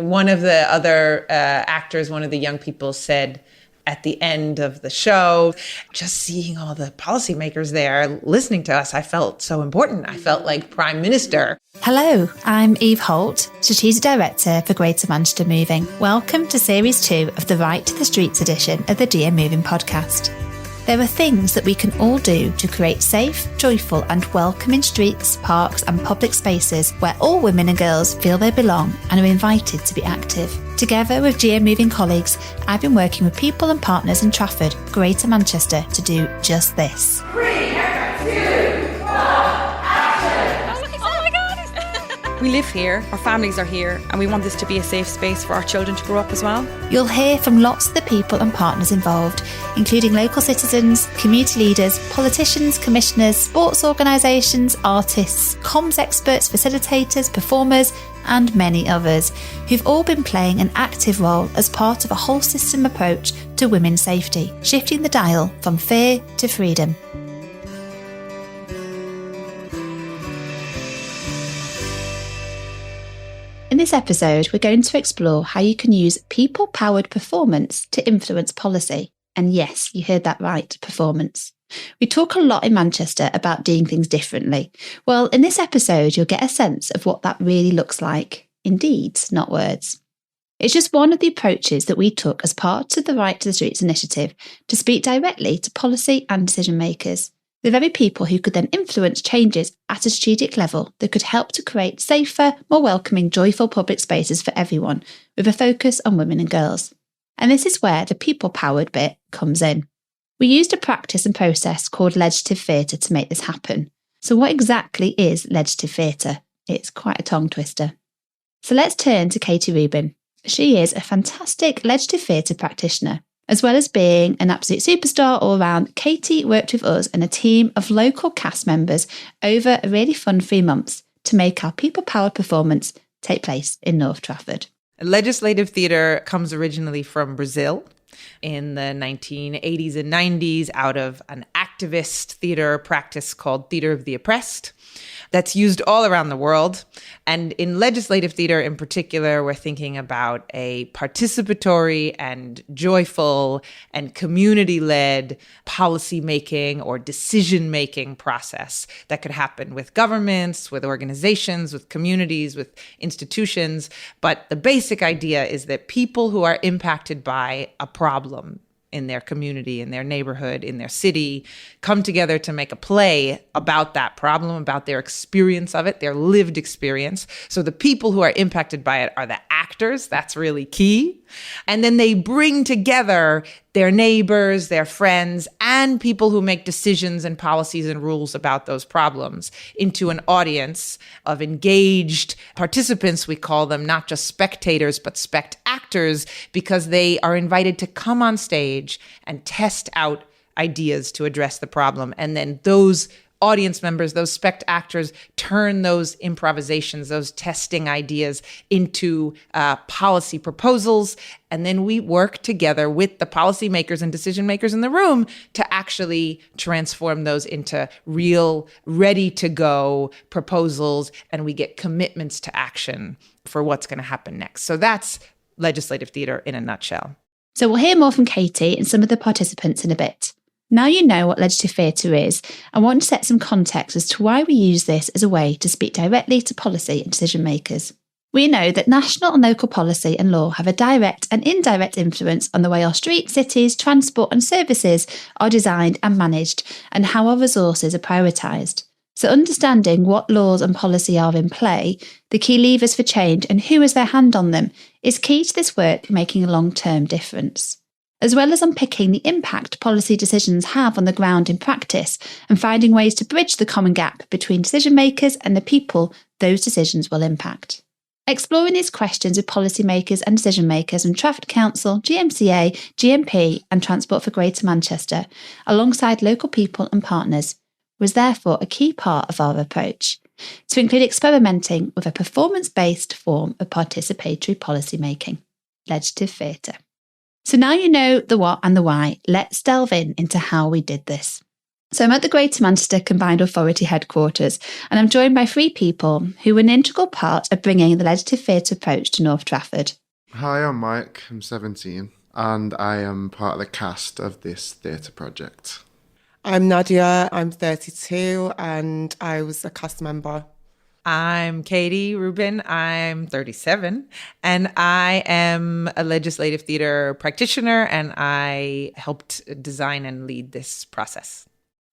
One of the other actors, one of the young people said at the end of the show, just seeing all the policymakers there listening to us, I felt so important. I felt like Prime Minister. Hello, I'm Eve Holt, Strategic Director for Greater Manchester Moving. Welcome to Series 2 of the Right to the Streets edition of the GM Moving podcast. There are things that we can all do to create safe, joyful and welcoming streets, parks and public spaces where all women and girls feel they belong and are invited to be active. Together with GM Moving colleagues, I've been working with people and partners in Trafford, Greater Manchester to do just this. 3, 2, 1, action! Oh my God! We live here, our families are here, and we want this to be a safe space for our children to grow up as well. You'll hear from lots of the people and partners involved, including local citizens, community leaders, politicians, commissioners, sports organisations, artists, comms experts, facilitators, performers, and many others who've all been playing an active role as part of a whole system approach to women's safety, shifting the dial from fear to freedom. In this episode, we're going to explore how you can use people-powered performance to influence policy. And yes, you heard that right, performance. We talk a lot in Manchester about doing things differently. Well, in this episode, you'll get a sense of what that really looks like in deeds, not words. It's just one of the approaches that we took as part of the Right to the Streets initiative to speak directly to policy and decision makers, the very people who could then influence changes at a strategic level that could help to create safer, more welcoming, joyful public spaces for everyone, with a focus on women and girls. And this is where the people-powered bit comes in. We used a practice and process called legislative theatre to make this happen. So what exactly is legislative theatre? It's quite a tongue twister. So let's turn to Katie Rubin. She is a fantastic legislative theatre practitioner. As well as being an absolute superstar all round, Katie worked with us and a team of local cast members over a really fun 3 months to make our people-powered performance take place in North Trafford. Legislative theatre comes originally from Brazil in the 1980s and 90s out of an activist theatre practice called Theatre of the Oppressed that's used all around the world. And in legislative theatre in particular, we're thinking about a participatory and joyful and community-led policy-making or decision-making process that could happen with governments, with organizations, with communities, with institutions. But the basic idea is that people who are impacted by a problem in their community, in their neighborhood, in their city, come together to make a play about that problem, about their experience of it, their lived experience. So the people who are impacted by it are the actors. That's really key. And then they bring together their neighbors, their friends, and people who make decisions and policies and rules about those problems into an audience of engaged participants. We call them not just spectators, but spect-actors, because they are invited to come on stage and test out ideas to address the problem. And then those audience members, those spect-actors, turn those improvisations, those testing ideas into policy proposals. And then we work together with the policymakers and decision makers in the room to actually transform those into real, ready-to-go proposals. And we get commitments to action for what's going to happen next. So that's legislative theatre in a nutshell. So we'll hear more from Katie and some of the participants in a bit. Now you know what legislative theatre is, I want to set some context as to why we use this as a way to speak directly to policy and decision makers. We know that national and local policy and law have a direct and indirect influence on the way our streets, cities, transport and services are designed and managed, and how our resources are prioritised. So understanding what laws and policy are in play, the key levers for change and who has their hand on them, is key to this work making a long-term difference. As well as unpicking the impact policy decisions have on the ground in practice and finding ways to bridge the common gap between decision makers and the people those decisions will impact. Exploring these questions with policymakers and decision makers from Trafford Council, GMCA, GMP and Transport for Greater Manchester, alongside local people and partners, was therefore a key part of our approach, to include experimenting with a performance-based form of participatory policymaking, legislative theatre. So now you know the what and the why, let's delve into how we did this. So I'm at the Greater Manchester Combined Authority headquarters, and I'm joined by 3 people who were an integral part of bringing the legislative theatre approach to North Trafford. Hi, I'm Mike, I'm 17, and I am part of the cast of this theatre project. I'm Nadia, I'm 32, and I was a cast member. I'm Katie Rubin, I'm 37, and I am a legislative theatre practitioner, and I helped design and lead this process.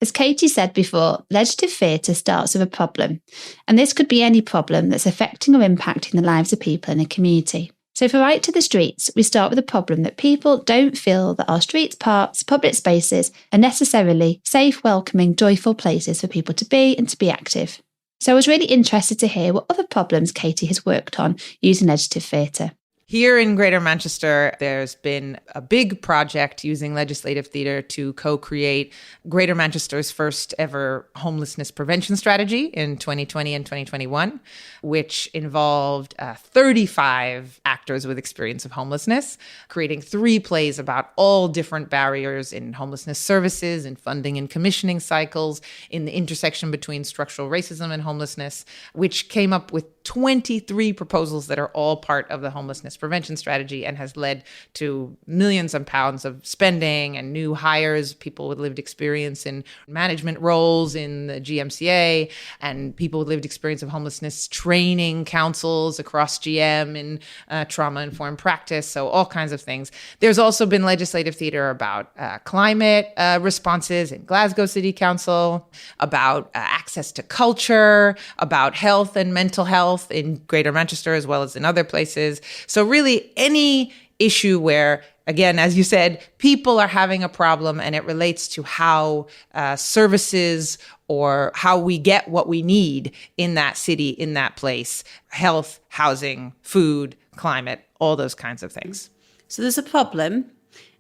As Katie said before, legislative theatre starts with a problem, and this could be any problem that's affecting or impacting the lives of people in a community. So for Right to the Streets, we start with a problem that people don't feel that our streets, parks, public spaces are necessarily safe, welcoming, joyful places for people to be and to be active. So I was really interested to hear what other problems Katie has worked on using legislative theatre. Here in Greater Manchester, there's been a big project using legislative theatre to co-create Greater Manchester's first ever homelessness prevention strategy in 2020 and 2021, which involved 35 actors with experience of homelessness, creating 3 plays about all different barriers in homelessness services, in funding and commissioning cycles, in the intersection between structural racism and homelessness, which came up with 23 proposals that are all part of the homelessness prevention strategy and has led to millions of pounds of spending and new hires, people with lived experience in management roles in the GMCA, and people with lived experience of homelessness training councils across GM in trauma-informed practice, so all kinds of things. There's also been legislative theatre about climate responses in Glasgow City Council, about access to culture, about health and mental health in Greater Manchester as well as in other places. So really any issue where, again, as you said, people are having a problem and it relates to how services or how we get what we need in that city, in that place, health, housing, food, climate, all those kinds of things. So there's a problem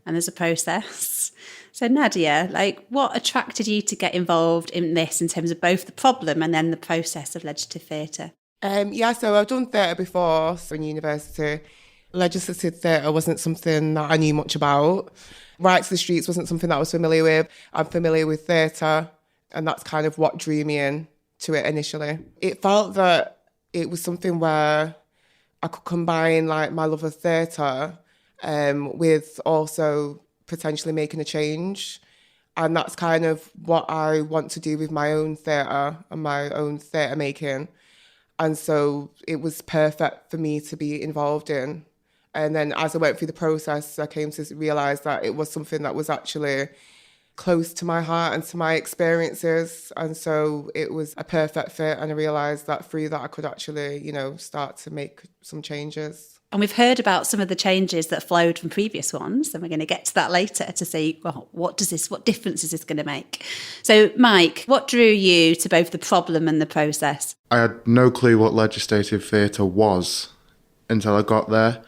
and there's a process. So Nadia, what attracted you to get involved in this in terms of both the problem and then the process of legislative theatre? So I've done theatre before, so in university. Legislative theatre wasn't something that I knew much about. Right to the Streets wasn't something that I was familiar with. I'm familiar with theatre, and that's kind of what drew me in to it initially. It felt that it was something where I could combine my love of theatre with also potentially making a change. And that's kind of what I want to do with my own theatre and my own theatre making. And so it was perfect for me to be involved in. And then as I went through the process, I came to realise that it was something that was actually close to my heart and to my experiences. And so it was a perfect fit. And I realised that through that I could actually, start to make some changes. And we've heard about some of the changes that flowed from previous ones, and we're going to get to that later to see, well, what difference is this going to make? So, Mike, what drew you to both the problem and the process? I had no clue what legislative theatre was until I got there.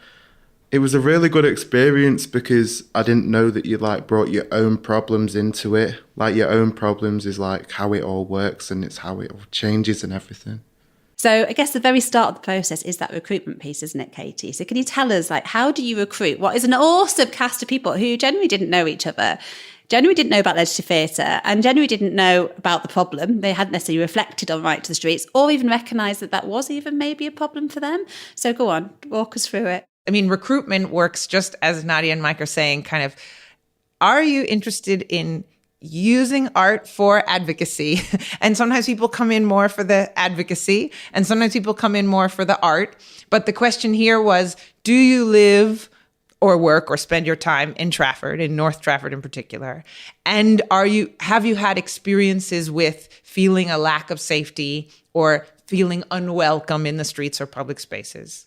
It was a really good experience because I didn't know that you brought your own problems into it. Your own problems is how it all works and it's how it all changes and everything. So I guess the very start of the process is that recruitment piece, isn't it, Katie? So can you tell us, how do you recruit what is an awesome cast of people who generally didn't know each other, generally didn't know about legislative theatre, and generally didn't know about the problem? They hadn't necessarily reflected on Right to the Streets or even recognised that was even maybe a problem for them. So go on, walk us through it. I mean, recruitment works just as Nadia and Mike are saying, kind of, are you interested in using art for advocacy? And sometimes people come in more for the advocacy and sometimes people come in more for the art. But the question here was, do you live or work or spend your time in Trafford, in North Trafford in particular? And have you had experiences with feeling a lack of safety or feeling unwelcome in the streets or public spaces?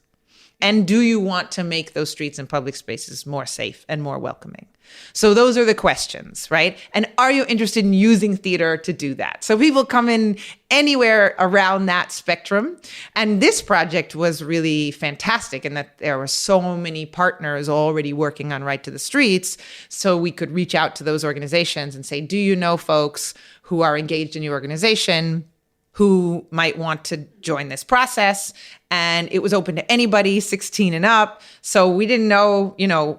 And do you want to make those streets and public spaces more safe and more welcoming? So those are the questions, right? And are you interested in using theater to do that? So people come in anywhere around that spectrum. And this project was really fantastic in that there were so many partners already working on Right to the Streets. So we could reach out to those organizations and say, do you know folks who are engaged in your organization who might want to join this process. And it was open to anybody 16 and up. So we didn't know,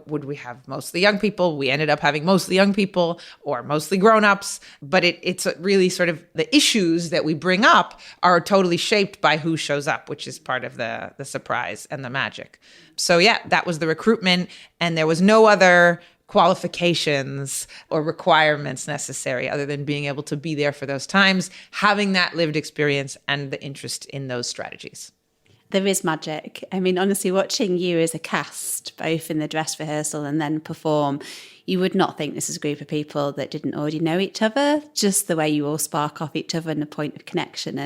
would we have mostly young people? We ended up having mostly young people or mostly grown-ups. But it's really sort of the issues that we bring up are totally shaped by who shows up, which is part of the surprise and the magic. So yeah, that was the recruitment. And there was no other qualifications or requirements necessary other than being able to be there for those times, having that lived experience and the interest in those strategies. There is magic. I mean, honestly, watching you as a cast, both in the dress rehearsal and then perform, you would not think this is a group of people that didn't already know each other, just the way you all spark off each other and a point of connection.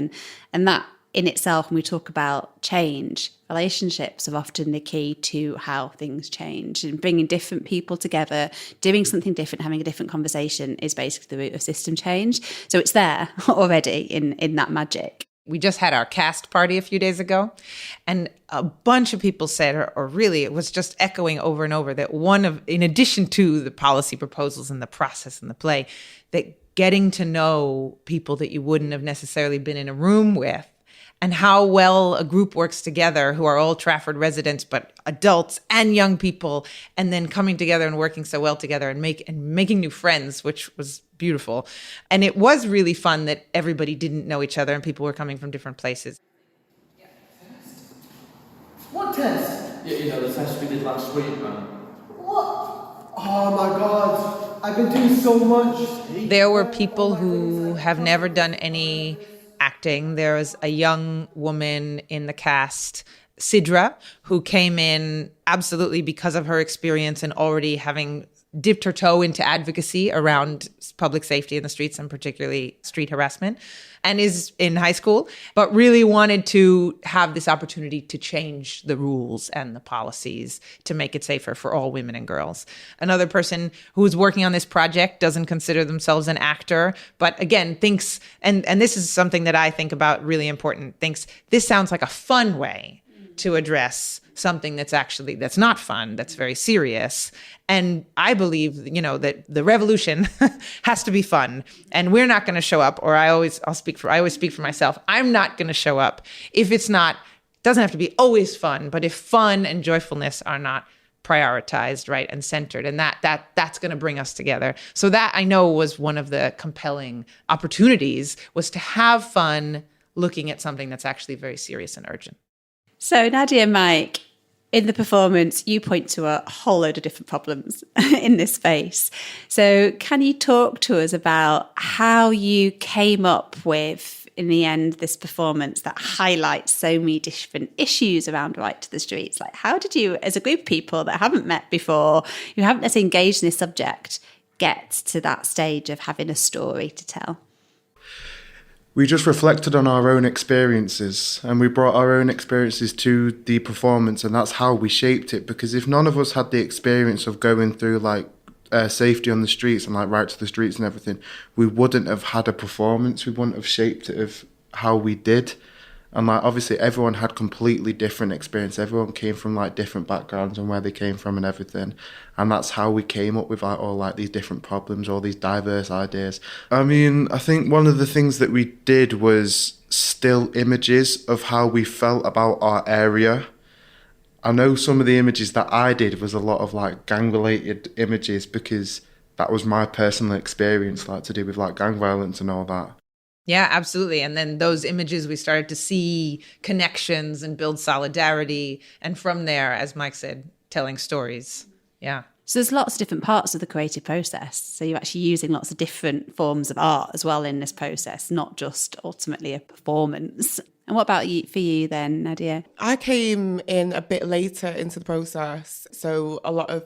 And that in itself, when we talk about change, relationships are often the key to how things change. And bringing different people together, doing something different, having a different conversation is basically the root of system change. So it's there already in that magic. We just had our cast party a few days ago, and a bunch of people said, or really it was just echoing over and over, that in addition to the policy proposals and the process and the play, that getting to know people that you wouldn't have necessarily been in a room with, and how well a group works together who are all Trafford residents, but adults and young people, and then coming together and working so well together and making new friends, which was beautiful. And it was really fun that everybody didn't know each other and people were coming from different places. What test? Yeah, the test we did last week, man. What? Oh my God, I've been doing so much. There were people who have never done any acting. There was a young woman in the cast, Sidra, who came in absolutely because of her experience and already having dipped her toe into advocacy around public safety in the streets and particularly street harassment, and is in high school, but really wanted to have this opportunity to change the rules and the policies to make it safer for all women and girls. Another person who is working on this project doesn't consider themselves an actor, but again, thinks, and this is something that I think about really important, thinks this sounds like a fun way to address something that's not fun, that's very serious. And I believe, that the revolution has to be fun, and we're not going to show up, or I always speak for myself. I'm not going to show up if doesn't have to be always fun, but if fun and joyfulness are not prioritized, right, and centered, and that's going to bring us together. So that, I know, was one of the compelling opportunities, was to have fun looking at something that's actually very serious and urgent. So Nadia and Mike, in the performance, you point to a whole load of different problems in this space. So can you talk to us about how you came up with, in the end, this performance that highlights so many different issues around Right to the Streets? Like, how did you, as a group of people that haven't met before, you haven't necessarily engaged in this subject, get to that stage of having a story to tell? We just reflected on our own experiences, and we brought our own experiences to the performance, and that's how we shaped it. Because if none of us had the experience of going through safety on the streets and Right to the Streets and everything, we wouldn't have had a performance. We wouldn't have shaped it of how we did. And obviously everyone had completely different experience. Everyone came from different backgrounds and where they came from and everything. And that's how we came up with all these different problems, all these diverse ideas. I mean, I think one of the things that we did was still images of how we felt about our area. I know some of the images that I did was a lot of gang-related images, because that was my personal experience, to do with gang violence and all that. Yeah, absolutely. And then those images, we started to see connections and build solidarity. And from there, as Mike said, telling stories. Yeah. So there's lots of different parts of the creative process. So you're actually using lots of different forms of art as well in this process, not just ultimately a performance. And what about for you then, Nadia? I came in a bit later into the process. So a lot of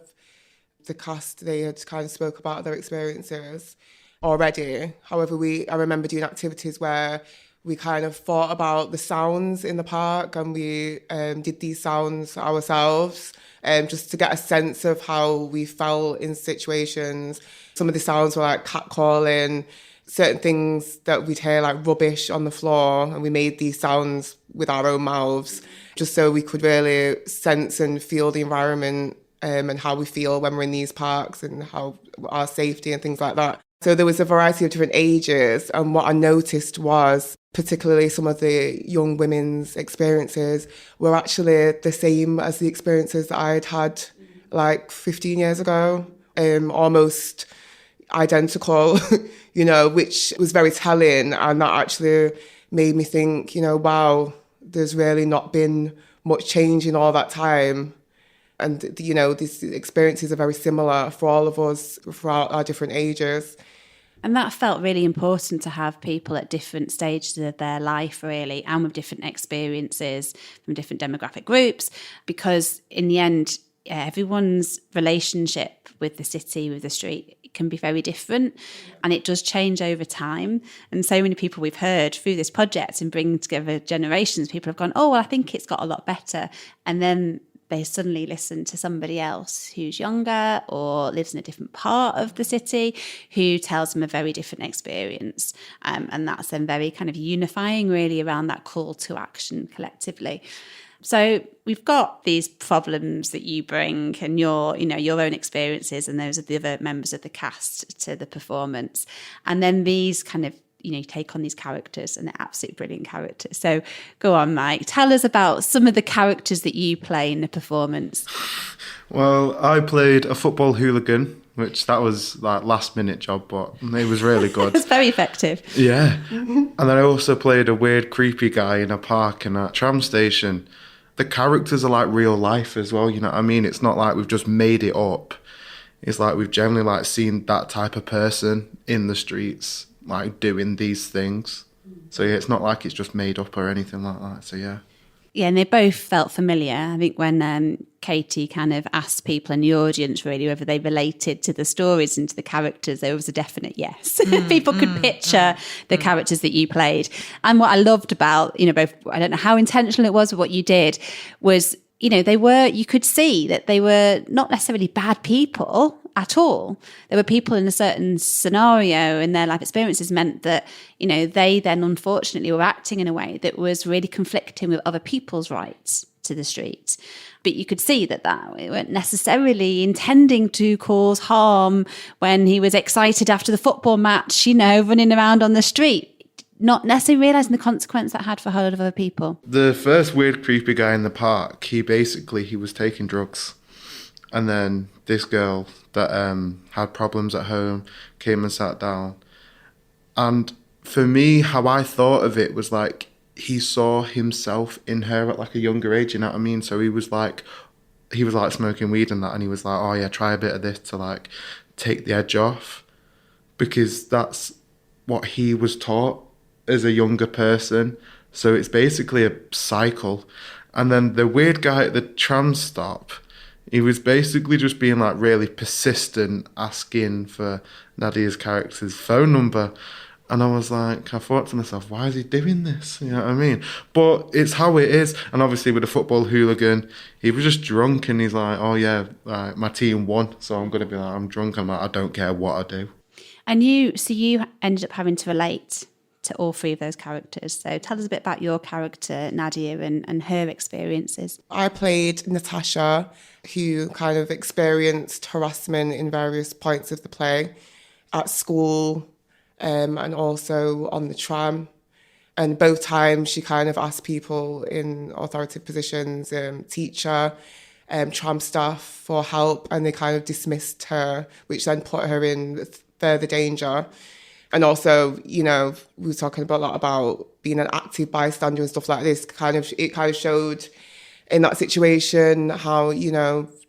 the cast, they had kind of spoke about their experiences already. However, I remember doing activities where we kind of thought about the sounds in the park, and we did these sounds ourselves, just to get a sense of how we felt in situations. Some of the sounds were catcalling, certain things that we'd hear rubbish on the floor, and we made these sounds with our own mouths, just so we could really sense and feel the environment and how we feel when we're in these parks, and how our safety and things like that. So there was a variety of different ages, and what I noticed was particularly some of the young women's experiences were actually the same as the experiences that I had had like 15 years ago, almost identical, which was very telling, and that actually made me think, wow, there's really not been much change in all that time. And, these experiences are very similar for all of us throughout our different ages. And that felt really important to have people at different stages of their life, really, and with different experiences from different demographic groups, because in the end, everyone's relationship with the city, with the street, can be very different, and it does change over time. And so many people we've heard through this project and bringing together generations, people have gone, oh, well, I think it's got a lot better. And then they suddenly listen to somebody else who's younger or lives in a different part of the city who tells them a very different experience. And that's then very kind of unifying, really, around that call to action collectively. So we've got these problems that you bring and your own experiences and those of the other members of the cast to the performance. And then these kind of, take on these characters, and they're absolutely brilliant characters. So go on, Mike, tell us about some of the characters that you play in the performance. Well, I played a football hooligan, which that was like last minute job, but it was really good. It's very effective. Yeah. And then I also played a weird, creepy guy in a park and a tram station. The characters are like real life as well, you know what I mean? It's not like we've just made it up. It's like we've generally like seen that type of person in the streets, like doing these things. So yeah, it's not like it's just made up or anything like that. So yeah. Yeah, and they both felt familiar. I think when Katie kind of asked people in the audience really whether they related to the stories and to the characters, there was a definite yes. People could picture the characters that you played. And what I loved about, both, I don't know how intentional it was, but what you did was, you could see that they were not necessarily bad people at all. There were people in a certain scenario in their life experiences meant that, they then unfortunately were acting in a way that was really conflicting with other people's rights to the street. But you could see that they weren't necessarily intending to cause harm when he was excited after the football match, running around on the street, not necessarily realising the consequence that had for a whole lot of other people. The first weird, creepy guy in the park, he was taking drugs. And then this girl that had problems at home came and sat down. And for me, how I thought of it was like he saw himself in her at like a younger age, you know what I mean? So he was like smoking weed and that, and he was like, oh yeah, try a bit of this to like take the edge off. Because that's what he was taught as a younger person. So it's basically a cycle. And then the weird guy at the tram stop, he was basically just being like really persistent, asking for Nadia's character's phone number. And I thought to myself, why is he doing this? You know what I mean? But it's how it is. And obviously with the football hooligan, he was just drunk and he's like, oh yeah, my team won. So I'm going to be like, I'm drunk. I'm like, I don't care what I do. And you ended up having to relate to all three of those characters. So tell us a bit about your character, Nadia, and her experiences. I played Natasha, who kind of experienced harassment in various points of the play, at school and also on the tram. And both times she kind of asked people in authoritative positions, teacher, tram staff for help, and they kind of dismissed her, which then put her in further danger. And also, we were talking a lot about being an active bystander and stuff like this. It kind of showed in that situation how,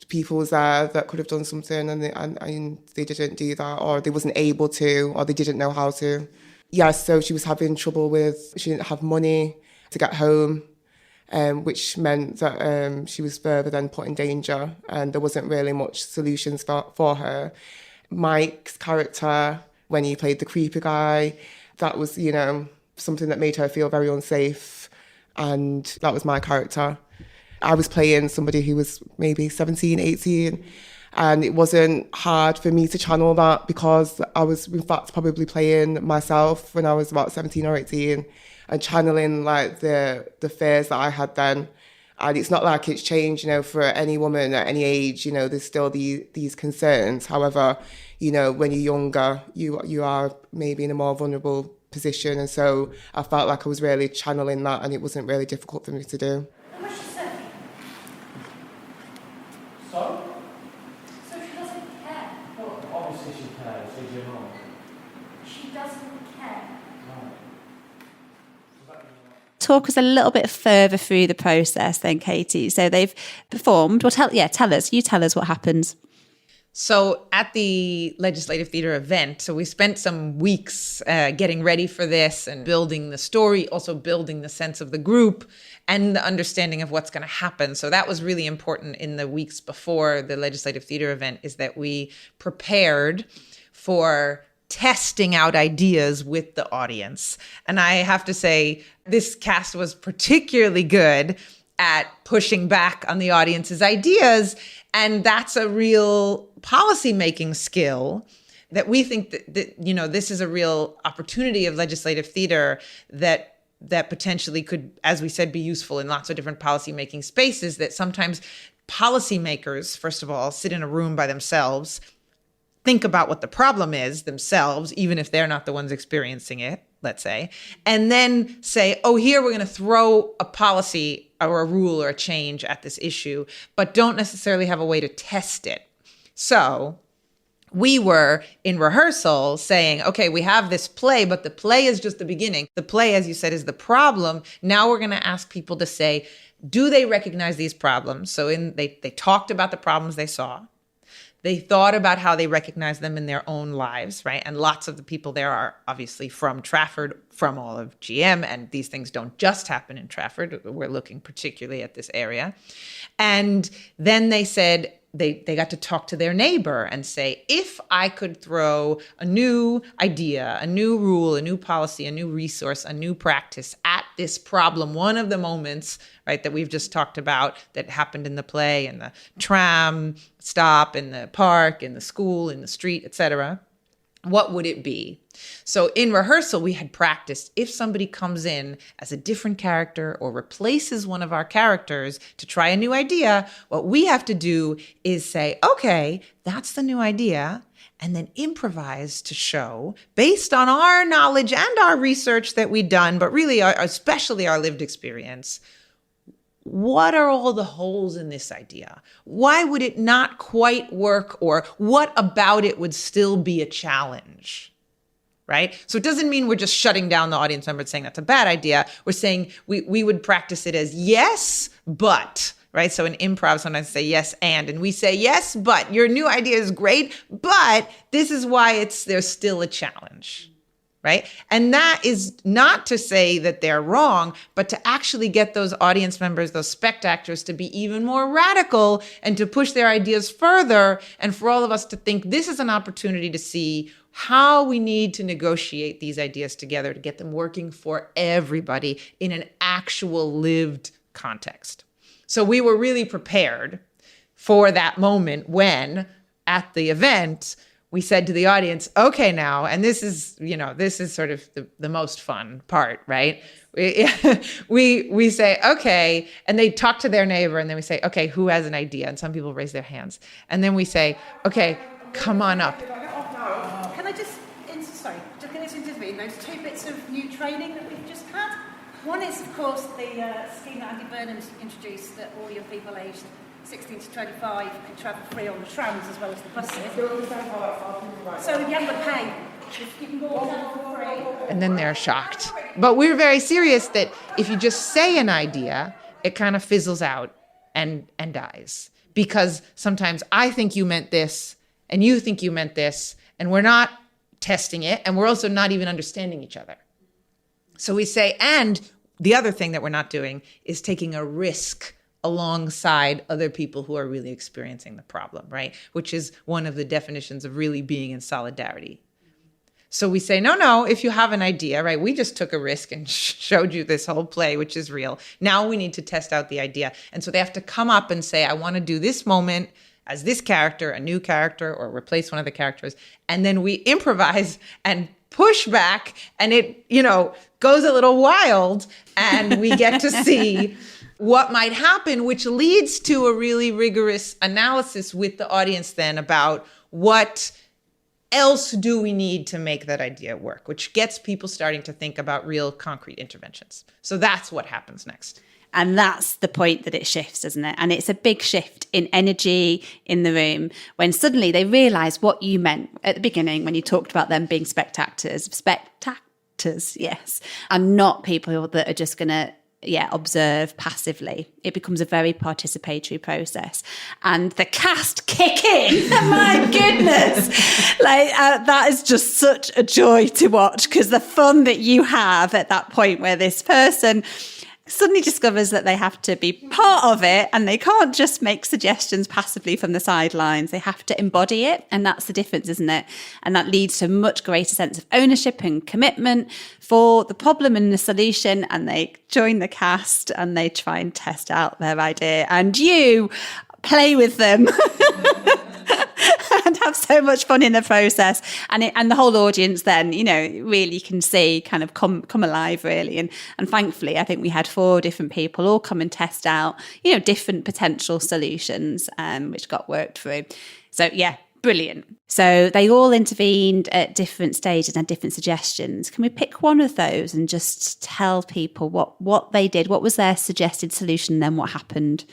people was there that could have done something and they didn't do that, or they wasn't able to, or they didn't know how to. Yeah, so she was having trouble she didn't have money to get home, which meant that she was further then put in danger, and there wasn't really much solutions for her. Mike's character, when he played the creepy guy, that was, something that made her feel very unsafe. And that was my character. I was playing somebody who was maybe 17, 18. And it wasn't hard for me to channel that because I was, in fact, probably playing myself when I was about 17 or 18 and channeling like the fears that I had then And it's not like it's changed, for any woman at any age, there's still these concerns. However, when you're younger, you are maybe in a more vulnerable position. And so I felt like I was really channeling that, and it wasn't really difficult for me to do. What does she say? So? So she doesn't care. Well, obviously she cares, is your mum. She doesn't care. Talk us a little bit further through the process then, Katie. So they've performed. Well, tell us. You tell us what happens. So at the Legislative Theatre event, so we spent some weeks getting ready for this and building the story, also building the sense of the group and the understanding of what's going to happen. So that was really important in the weeks before the Legislative Theatre event, is that we prepared for testing out ideas with the audience. And I have to say, this cast was particularly good at pushing back on the audience's ideas. And that's a real policy-making skill that we think that this is a real opportunity of legislative theater that potentially could, as we said, be useful in lots of different policy-making spaces, that sometimes policymakers, first of all, sit in a room by themselves, think about what the problem is themselves, even if they're not the ones experiencing it, let's say, and then say, oh, here we're going to throw a policy or a rule or a change at this issue, but don't necessarily have a way to test it. So we were in rehearsal saying, okay, we have this play, but the play is just the beginning. The play, as you said, is the problem. Now we're going to ask people to say, do they recognize these problems? So they talked about the problems they saw. They thought about how they recognize them in their own lives, right? And lots of the people there are obviously from Trafford, from all of GM, and these things don't just happen in Trafford. We're looking particularly at this area. And then they said, they got to talk to their neighbor and say, if I could throw a new idea, a new rule, a new policy, a new resource, a new practice at this problem, one of the moments, right, that we've just talked about that happened in the play, in the tram stop, in the park, in the school, in the street, etc., what would it be? So in rehearsal, we had practiced, if somebody comes in as a different character or replaces one of our characters to try a new idea, what we have to do is say, okay, that's the new idea, and then improvise to show, based on our knowledge and our research that we've done, but really especially our lived experience, what are all the holes in this idea? Why would it not quite work? Or what about it would still be a challenge? Right? So it doesn't mean we're just shutting down the audience member and saying that's a bad idea. We're saying we would practice it as yes, but, right? So in improv, sometimes say yes, and we say yes, but your new idea is great, but this is why there's still a challenge. Right? And that is not to say that they're wrong, but to actually get those audience members, those spectators, to be even more radical and to push their ideas further, and for all of us to think this is an opportunity to see how we need to negotiate these ideas together to get them working for everybody in an actual lived context. So we were really prepared for that moment when, at the event, we said to the audience, okay, now, and this is sort of the most fun part, right? We say, okay, and they talk to their neighbor, and then we say, okay, who has an idea? And some people raise their hands. And then we say, okay, come on up. Can I just intervene? Those 2 bits of new training that we've just had. One is, of course, the scheme that Andy Burnham's introduced, that all your people aged 16 to 25 can travel free on the trams as well as the buses. So you have to pay. You can go on for free. And then they're shocked. But we're very serious that if you just say an idea, it kind of fizzles out and dies. Because sometimes I think you meant this, and you think you meant this, and we're not testing it, and we're also not even understanding each other. So we say, and the other thing that we're not doing is taking a risk alongside other people who are really experiencing the problem, right? Which is one of the definitions of really being in solidarity. So we say, no, if you have an idea, right? We just took a risk and showed you this whole play, which is real. Now we need to test out the idea. And so they have to come up and say, I want to do this moment as this character, a new character, or replace one of the characters. And then we improvise and push back, and it, goes a little wild, and we get to see what might happen, which leads to a really rigorous analysis with the audience then about what else do we need to make that idea work, which gets people starting to think about real concrete interventions. So that's what happens next. And that's the point that it shifts, isn't it? And it's a big shift in energy in the room when suddenly they realise what you meant at the beginning when you talked about them being spectators, yes, and not people that are just going to observe passively. It becomes a very participatory process, and the cast kick in. My goodness, that is just such a joy to watch, because the fun that you have at that point where this person suddenly discovers that they have to be part of it, and they can't just make suggestions passively from the sidelines. They have to embody it, and that's the difference, isn't it? And that leads to a much greater sense of ownership and commitment for the problem and the solution, and they join the cast and they try and test out their idea, and you play with them and have so much fun in the process, and the whole audience then, really can see kind of come alive, really. And thankfully, I think we had 4 different people all come and test out, different potential solutions, which got worked through. So yeah, brilliant. So they all intervened at different stages and different suggestions. Can we pick one of those and just tell people what they did? What was their suggested solution, and then what happened?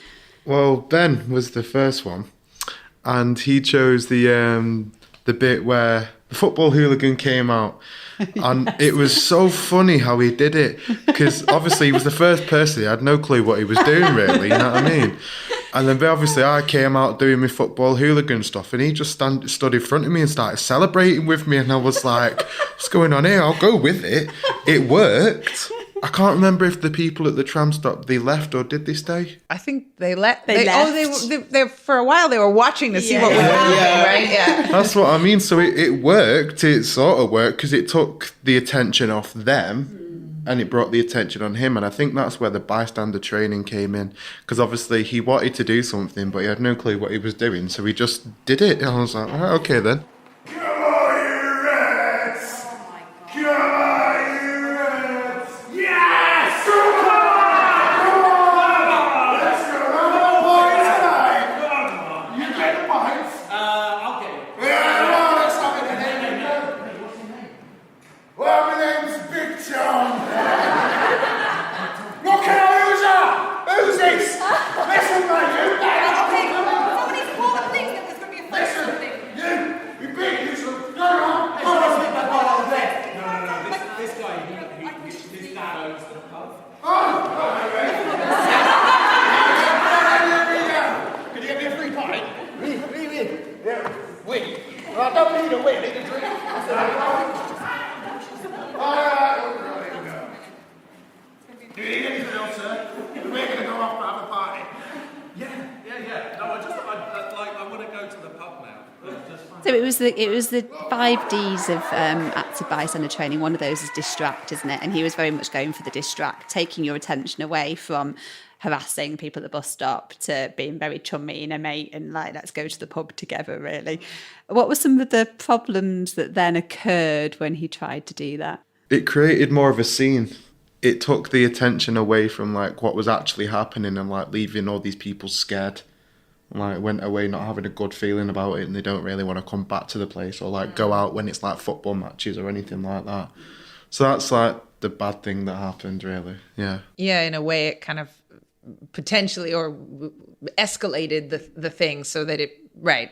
Well, Ben was the first one, and he chose the bit where the football hooligan came out, and it was so funny how he did it, because obviously he was the first person. He had no clue what he was doing, really, you know what I mean? And then obviously I came out doing my football hooligan stuff, and he just stood in front of me and started celebrating with me, and I was like, what's going on here? I'll go with it. It worked. I can't remember if the people at the tram stop, they left, or did they stay? I think they left. They left. Oh, they for a while they were watching to see what was happening, right? Yeah. That's what I mean. So it worked. It sort of worked, because it took the attention off them and it brought the attention on him. And I think that's where the bystander training came in, because obviously he wanted to do something, but he had no clue what he was doing. So he just did it. And I was like, right, okay then. So it was the 5 Ds of active bystander training. One of those is distract, isn't it? And he was very much going for the distract, taking your attention away from harassing people at the bus stop to being very chummy and a mate and let's go to the pub together, really. What were some of the problems that then occurred when he tried to do that? It created more of a scene. It took the attention away from what was actually happening, and leaving all these people scared. Went away not having a good feeling about it, and they don't really want to come back to the place or go out when it's football matches or anything like that. So that's the bad thing that happened, really. Yeah. Yeah, in a way it kind of potentially or escalated the thing so that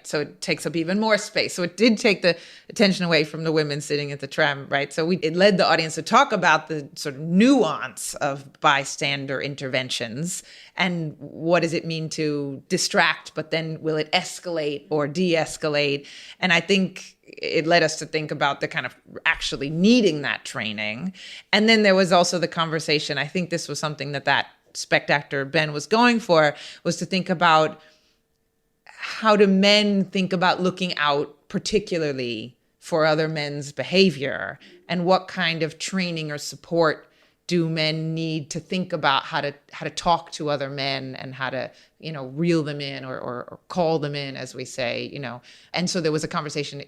so it takes up even more space. So it did take the attention away from the women sitting at the tram, right? So it led the audience to talk about the sort of nuance of bystander interventions and what does it mean to distract, but then will it escalate or de-escalate? And I think it led us to think about the kind of actually needing that training. And then there was also the conversation, I think this was something that spectator Ben was going for, was to think about how do men think about looking out particularly for other men's behavior, and what kind of training or support do men need to think about how to talk to other men and how to reel them in or call them in, as we say, And so there was a conversation,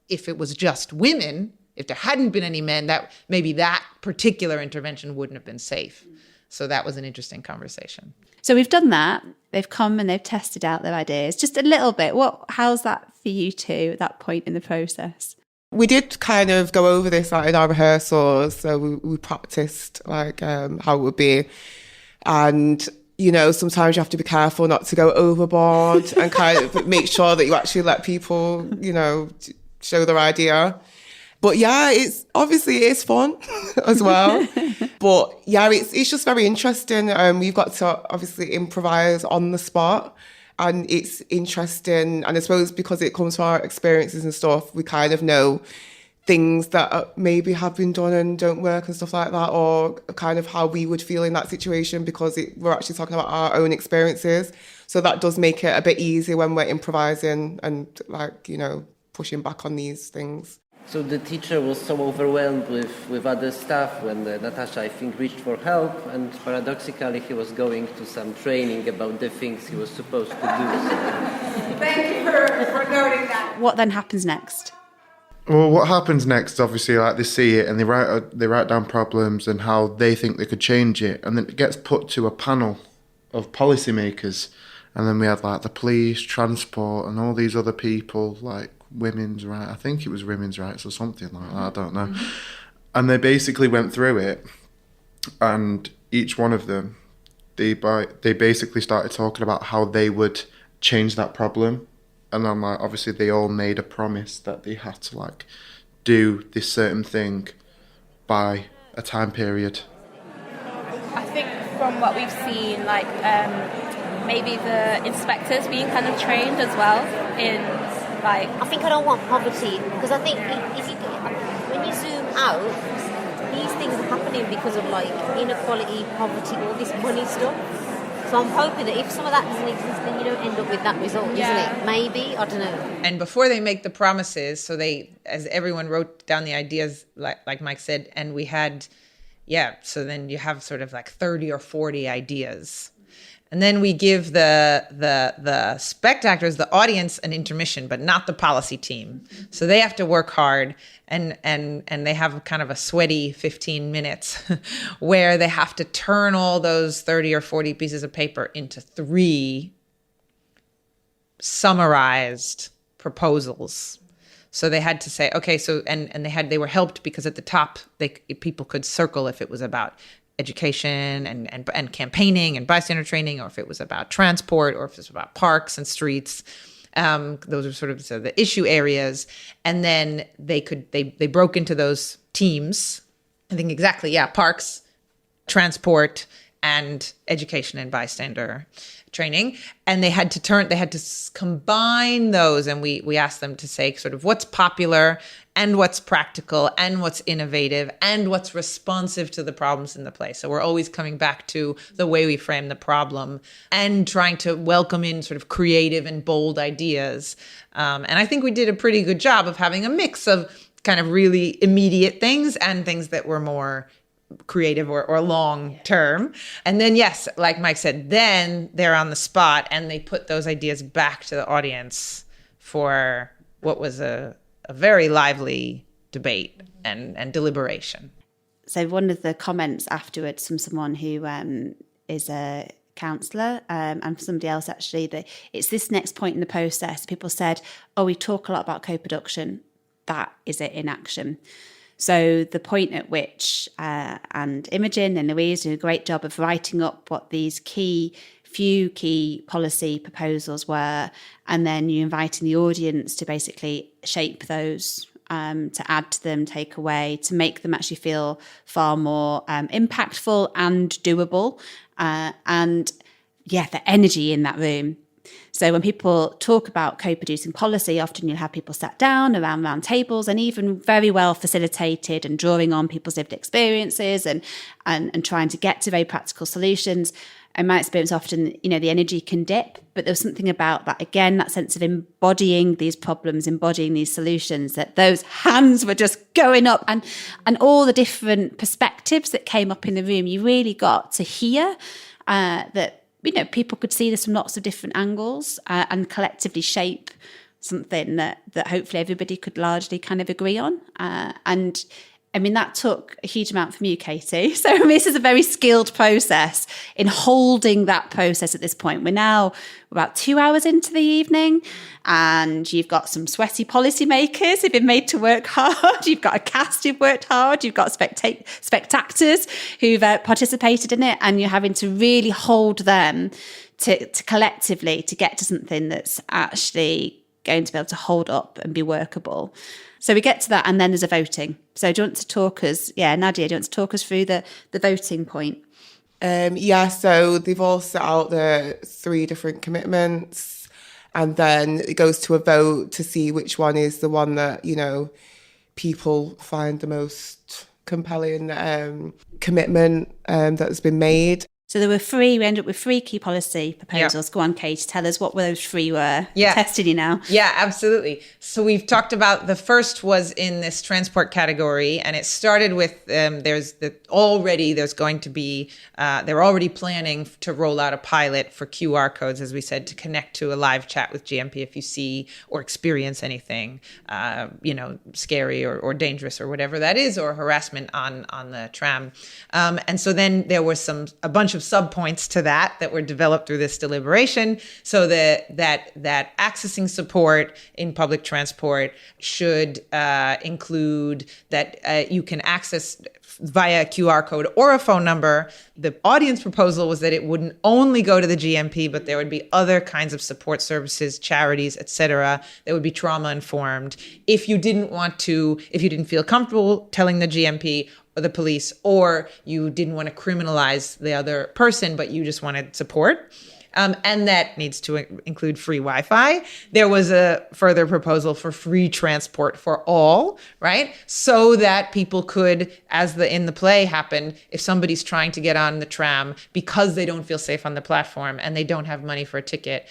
if it was just women, if there hadn't been any men, that maybe that particular intervention wouldn't have been safe. So that was an interesting conversation. So we've done that. They've come and they've tested out their ideas. Just a little bit. How's that for you two at that point in the process? We did kind of go over this in our rehearsals, so we practiced like how it would be. And, you know, sometimes you have to be careful not to go overboard and kind of make sure that you actually let people, you know, show their idea. But yeah, it's fun as well. But yeah, it's just very interesting. We've got to obviously improvise on the spot, and it's interesting. And I suppose because it comes from our experiences and stuff, we kind of know things that maybe have been done and don't work and stuff like that, or kind of how we would feel in that situation because we're actually talking about our own experiences. So that does make it a bit easier when we're improvising and like, you know, pushing back on these things. So the teacher was so overwhelmed with other stuff when Natasha, I think, reached for help, and paradoxically he was going to some training about the things he was supposed to do. Thank you for noting that. What then happens next? Well, what happens next, obviously, like they see it and they write down problems and how they think they could change it, and then it gets put to a panel of policymakers, and then we had like the police, transport, and all these other people, like women's rights. I think it was women's rights or something like that. I don't know. Mm-hmm. And they basically went through it, and each one of them, they basically started talking about how they would change that problem. And then, like, obviously they all made a promise that they had to like do this certain thing by a time period. I think from what we've seen, like maybe the inspectors being kind of trained as well in like. I think I don't want poverty, because I think when you zoom out, these things are happening because of like inequality, poverty, all this money stuff. So I'm hoping that if some of that doesn't exist, then you don't end up with that result, isn't it? Maybe, I don't know. And before they make the promises, so they, as everyone wrote down the ideas, like Mike said, and we had, so then you have sort of like 30 or 40 ideas. And then we give the spectators, the audience, an intermission, but not the policy team. So they have to work hard, and they have kind of a sweaty 15 minutes where they have to turn all those 30 or 40 pieces of paper into 3 summarized proposals. So they had to say, okay, so and they were helped because at the top people could circle if it was about education and campaigning and bystander training, or if it was about transport, or if it was about parks and streets. Those are sort of the issue areas. And then they broke into those teams. I think exactly, parks, transport, and education and bystander training. And they had to combine those. And we asked them to say sort of what's popular and what's practical and what's innovative and what's responsive to the problems in the place. So we're always coming back to the way we frame the problem and trying to welcome in sort of creative and bold ideas. And I think we did a pretty good job of having a mix of kind of really immediate things and things that were more creative or long term. And then, yes, like Mike said, then they're on the spot and they put those ideas back to the audience for what was a very lively debate and deliberation. So one of the comments afterwards from someone who is a counsellor and from somebody else, actually, that it's this next point in the process. People said, we talk a lot about co-production. That is it in action. So the point at which, and Imogen and Louise do a great job of writing up what these few key policy proposals were, and then you inviting the audience to basically shape those, to add to them, take away, to make them actually feel far more impactful and doable. And the energy in that room. So when people talk about co-producing policy, often you'll have people sat down around round tables and even very well facilitated and drawing on people's lived experiences and trying to get to very practical solutions. In my experience, often, the energy can dip, but there was something about that, again, that sense of embodying these problems, embodying these solutions, that those hands were just going up and all the different perspectives that came up in the room, you really got to hear that, people could see this from lots of different angles and collectively shape something that hopefully everybody could largely kind of agree on. And I mean, that took a huge amount from you, Katie. So this is a very skilled process in holding that process at this point. We're now about 2 hours into the evening, and you've got some sweaty policymakers who've been made to work hard. You've got a cast who've worked hard. You've got spectators who've participated in it, and you're having to really hold them to collectively to get to something that's actually going to be able to hold up and be workable. So we get to that, and then there's a voting. So do you want to talk us, Nadia, do you want to talk us through the voting point? So they've all set out the 3 different commitments, and then it goes to a vote to see which one is the one that, people find the most compelling commitment that has been made. So we ended up with 3 key policy proposals. Yep. Go on, Kate, tell us what those 3 were. Yeah. Testing you now. Yeah, absolutely. So we've talked about the first was in this transport category, and it started with there's going to be, they're already planning to roll out a pilot for QR codes, as we said, to connect to a live chat with GMP if you see or experience anything, scary or dangerous or whatever that is, or harassment on the tram. And so then there was a bunch of sub-points to that were developed through this deliberation, so that accessing support in public transport should include that you can access via a QR code or a phone number. The audience proposal was that it wouldn't only go to the GMP, but there would be other kinds of support services, charities, etc., that would be trauma informed. If you didn't feel comfortable telling the GMP or the police, or you didn't want to criminalize the other person, but you just wanted support. And that needs to include free Wi-Fi. There was a further proposal for free transport for all, right? So that people could, as in the play happened, if somebody's trying to get on the tram because they don't feel safe on the platform and they don't have money for a ticket,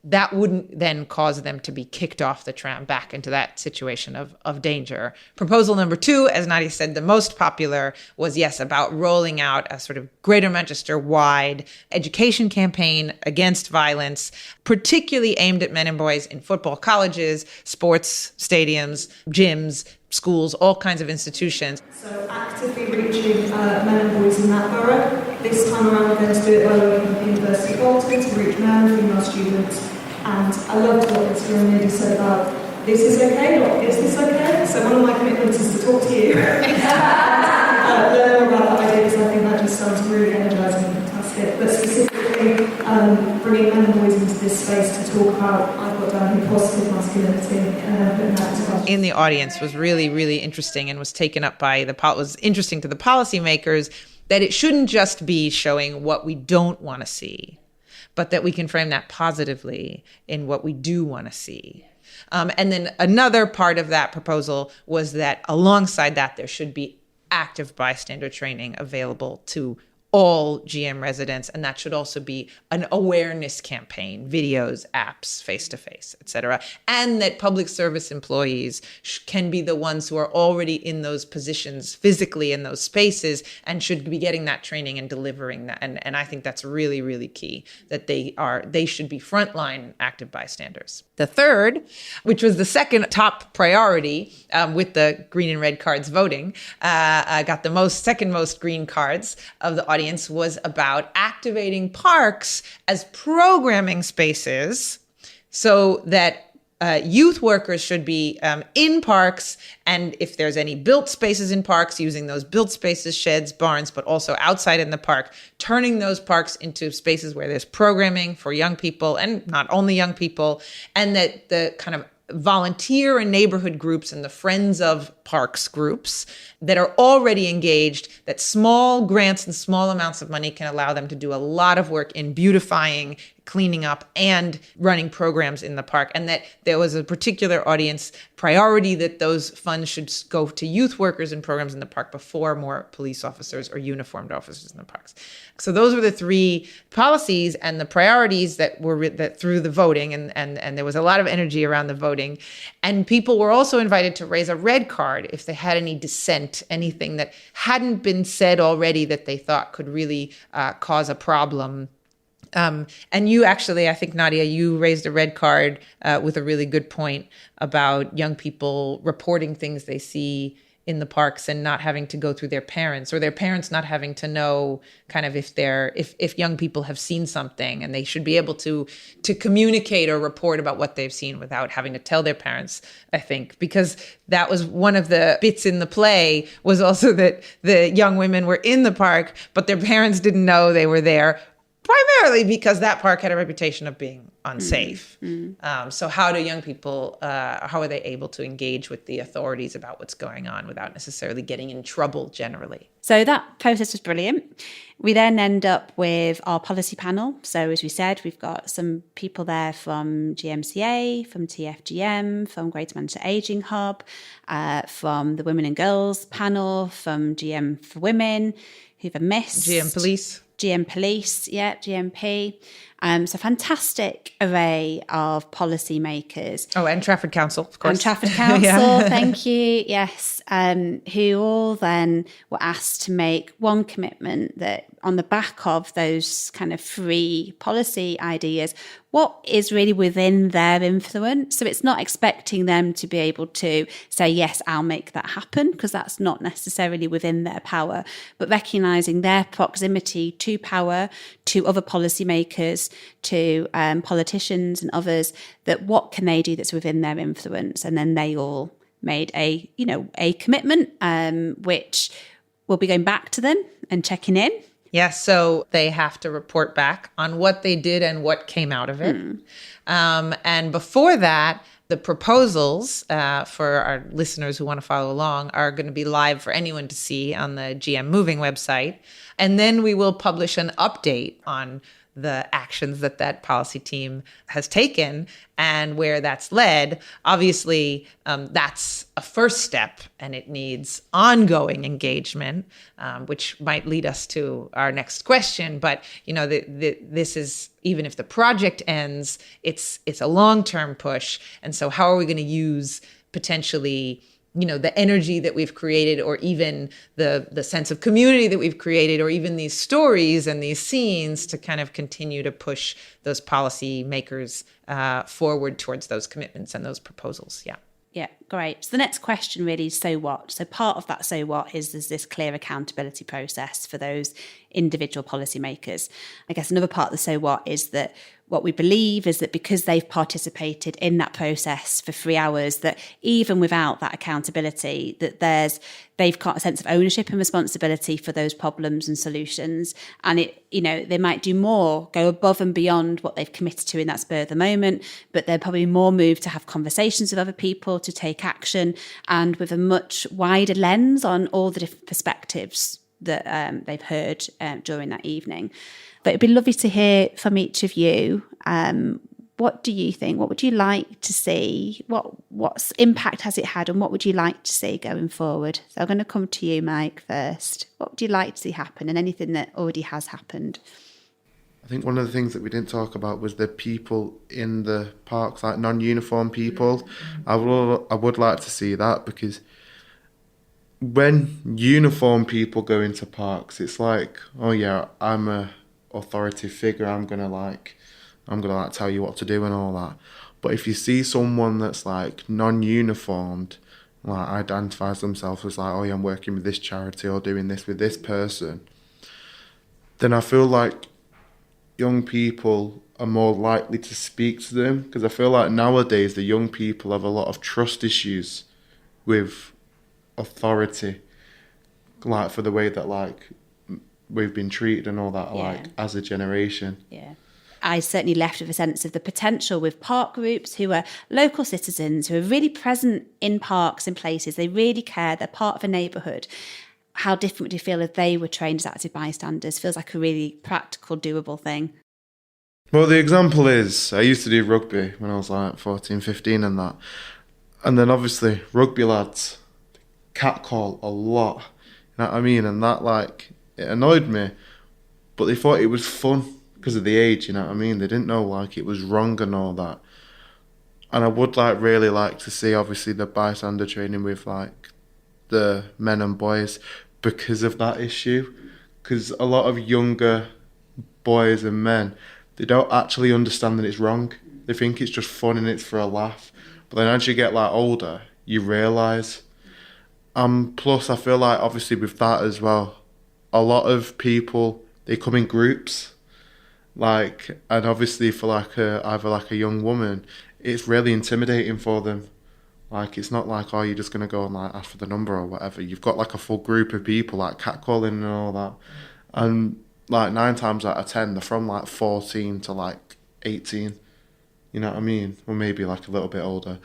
that wouldn't then cause them to be kicked off the tram back into that situation of danger. Proposal number 2, as Nadia said, the most popular was, about rolling out a sort of Greater Manchester-wide education campaign against violence, particularly aimed at men and boys in football colleges, sports stadiums, gyms, schools, all kinds of institutions. So actively reaching men and boys in that borough. This time around we're going to do it by working with the University of Bolton to reach male and female students. And I loved what this young lady said about this is okay, not is this okay? So one of my commitments is to talk to you and learn more about that idea, because I think that just sounds really energising and fantastic. But specifically bringing men and boys into this space to talk about, I've got down here, positive masculinity, putting that as well. In the audience was really, really interesting, and was taken up by was interesting to the policymakers, that it shouldn't just be showing what we don't want to see, but that we can frame that positively in what we do want to see. And then another part of that proposal was that alongside that, there should be active bystander training available to all GM residents, and that should also be an awareness campaign, videos, apps, face-to-face, etc., and that public service employees can be the ones who are already in those positions physically in those spaces and should be getting that training and delivering that. And I think that's really, really key, that they should be frontline active bystanders. The third, which was the second top priority with the green and red cards voting, got the second most green cards of the audience, was about activating parks as programming spaces, so that youth workers should be in parks, and if there's any built spaces in parks, using those built spaces, sheds, barns, but also outside in the park, turning those parks into spaces where there's programming for young people, and not only young people, and that the kind of volunteer and neighborhood groups and the Friends of Parks groups that are already engaged, that small grants and small amounts of money can allow them to do a lot of work in beautifying, cleaning up, and running programs in the park. And that there was a particular audience priority that those funds should go to youth workers and programs in the park before more police officers or uniformed officers in the parks. So those were the 3 policies and the priorities that were that through the voting, and there was a lot of energy around the voting. And people were also invited to raise a red card if they had any dissent, anything that hadn't been said already that they thought could really cause a problem. And you actually, I think, Nadia, you raised a red card with a really good point about young people reporting things they see in the parks and not having to go through their parents, or their parents not having to know kind of if young people have seen something, and they should be able to communicate or report about what they've seen without having to tell their parents, I think, because that was one of the bits in the play, was also that the young women were in the park, but their parents didn't know they were there, primarily because that park had a reputation of being unsafe. So how do young people, how are they able to engage with the authorities about what's going on without necessarily getting in trouble generally? So that process was brilliant. We then end up with our policy panel. So as we said, we've got some people there from GMCA, from TFGM, from Greater Manchester Ageing Hub, from the Women and Girls panel, from GM for Women, who've missed. GM Police. GM Police, GMP. So fantastic array of policy makers. Oh, and Trafford Council, of course. And Trafford Council, thank you, yes. Who all then were asked to make one commitment that on the back of those kind of free policy ideas, what is really within their influence. So it's not expecting them to be able to say, yes, I'll make that happen, because that's not necessarily within their power, but recognising their proximity to power, to other policymakers, to politicians and others, that what can they do that's within their influence. And then they all made a commitment, which will be going back to them and checking in. Yes, so they have to report back on what they did and what came out of it. And before that, the proposals for our listeners who want to follow along are going to be live for anyone to see on the GM Moving website. And then we will publish an update on the actions that policy team has taken and where that's led. Obviously, that's a first step, and it needs ongoing engagement, which might lead us to our next question. But, this is, even if the project ends, it's a long-term push. And so how are we going to use potentially the energy that we've created, or even the sense of community that we've created, or even these stories and these scenes to kind of continue to push those policy makers forward towards those commitments and those proposals. Yeah, great. So the next question really is, so what? So part of that so what is there's this clear accountability process for those individual policymakers. I guess another part of the so what is that what we believe is that because they've participated in that process for 3 hours, that even without that accountability, that they've got a sense of ownership and responsibility for those problems and solutions. And they might do more, go above and beyond what they've committed to in that spur of the moment, but they're probably more moved to have conversations with other people, to take action, and with a much wider lens on all the different perspectives that they've heard during that evening. But it'd be lovely to hear from each of you. What do you think? What would you like to see? What impact has it had, and what would you like to see going forward? So I'm going to come to you, Mike, first. What would you like to see happen, and anything that already has happened? I think one of the things that we didn't talk about was the people in the parks, like non-uniform people. I would like to see that, because when uniform people go into parks, it's like, oh yeah, I'm a authority figure, I'm gonna tell you what to do and all that. But if you see someone that's like non-uniformed, like identifies themselves as like, oh yeah, I'm working with this charity or doing this with this person, then I feel like young people are more likely to speak to them, because I feel like nowadays the young people have a lot of trust issues with authority, like for the way that like we've been treated and all that, like as a generation. Yeah. I certainly left with a sense of the potential with park groups who are local citizens, who are really present in parks and places. They really care. They're part of a neighbourhood. How different would you feel if they were trained as active bystanders? Feels like a really practical, doable thing. Well, the example is, I used to do rugby when I was like 14, 15 and that. And then obviously rugby lads catcall a lot. You know what I mean? And that, like, it annoyed me. But they thought it was fun because of the age, you know what I mean? They didn't know, like, it was wrong and all that. And I would, like, really like to see, obviously, the bystander training with, like, the men and boys because of that issue. Because a lot of younger boys and men, they don't actually understand that it's wrong. They think it's just fun and it's for a laugh. But then as you get, like, older, you realise. Plus, I feel like obviously with that as well, a lot of people, they come in groups, like, and obviously for like either like a young woman, it's really intimidating for them. Like, it's not like, oh, you're just gonna go and like ask for the number or whatever. You've got like a full group of people like catcalling and all that, and like 9 times out of 10, they're from like 14 to like 18. You know what I mean? Or maybe like a little bit older.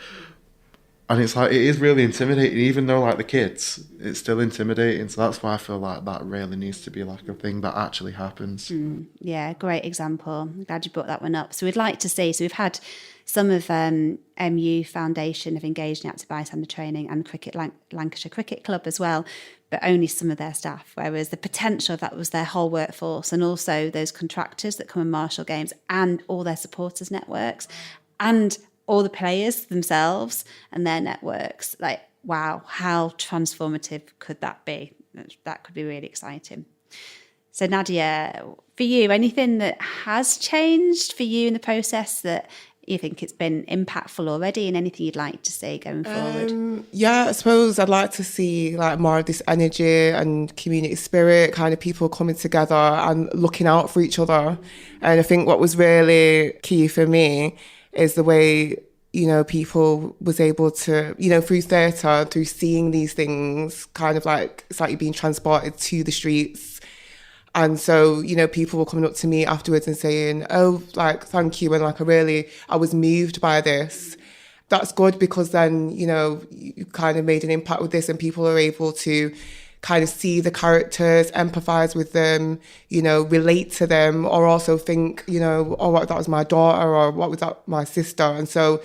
And it's like, it is really intimidating, even though like the kids, it's still intimidating. So that's why I feel like that really needs to be like a thing that actually happens. Yeah, great example. I'm glad you brought that one up. So we'd like to see, so we've had some of MU Foundation have engaged in active bystander training and Lancashire Cricket Club as well, but only some of their staff, whereas the potential of that was their whole workforce, and also those contractors that come and marshal games and all their supporters networks and all the players themselves and their networks. Like, wow, how transformative could that be? That could be really exciting. So Nadia, for you, anything that has changed for you in the process that you think it's been impactful already, and anything you'd like to see going forward? Yeah, I suppose I'd like to see like more of this energy and community spirit, kind of people coming together and looking out for each other. And I think what was really key for me is the way, you know, people was able to, you know, through theatre, through seeing these things, kind of like, it's like you're being transported to the streets. And so, you know, people were coming up to me afterwards and saying, oh, like, thank you. And like, I was moved by this. That's good, because then, you know, you kind of made an impact with this, and people are able to kind of see the characters, empathise with them, you know, relate to them, or also think, you know, oh, what, that was my daughter, or what was that, my sister. And so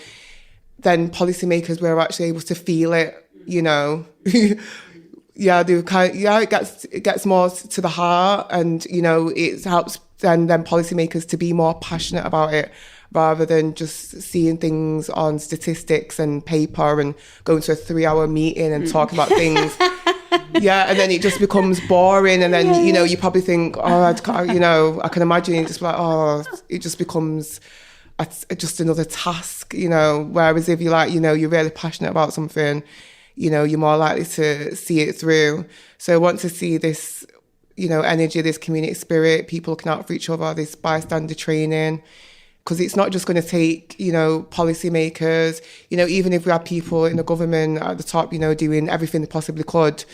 then policymakers were actually able to feel it, you know. Yeah, it gets more to the heart, and, you know, it helps then policymakers to be more passionate about it, rather than just seeing things on statistics and paper and going to a 3-hour meeting and talking about things. Yeah, and then it just becomes boring, and then, you know, you probably think, oh, you know, I can imagine it just like, oh, it just becomes just another task, you know. Whereas if you're like, you know, you're really passionate about something, you know, you're more likely to see it through. So I want to see this, you know, energy, this community spirit, people looking out for each other, this bystander training, because it's not just going to take, you know, policymakers, you know, even if we had people in the government at the top, you know, doing everything they possibly could,